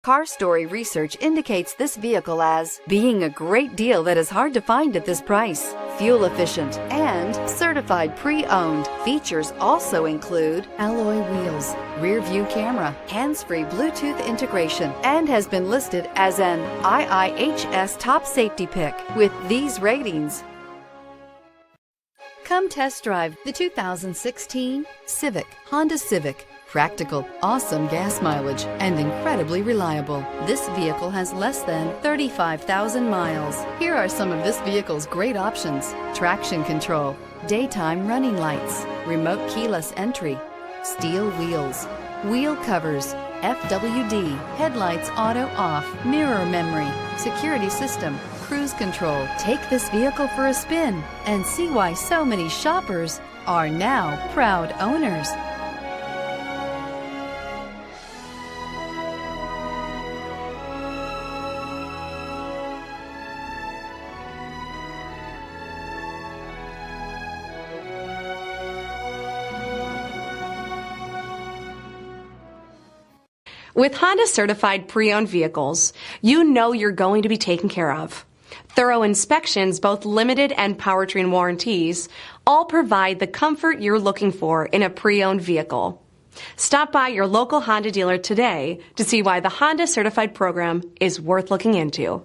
Car Story research indicates this vehicle as being a great deal that is hard to find at this price, fuel efficient, and certified pre-owned. Features also include alloy wheels, rear view camera, hands-free Bluetooth integration, and has been listed as an IIHS top safety pick with these ratings. Come test drive the 2016 Honda Civic. Practical, awesome gas mileage, and incredibly reliable. This vehicle has less than 35,000 miles. Here are some of this vehicle's great options: traction control, daytime running lights, remote keyless entry, steel wheels, wheel covers, FWD, headlights auto off, mirror memory, security system, cruise control. Take this vehicle for a spin and see why so many shoppers are now proud owners. With Honda certified pre-owned vehicles, you know you're going to be taken care of. Thorough inspections, both limited and powertrain warranties, all provide the comfort you're looking for in a pre-owned vehicle. Stop by your local Honda dealer today to see why the Honda certified program is worth looking into.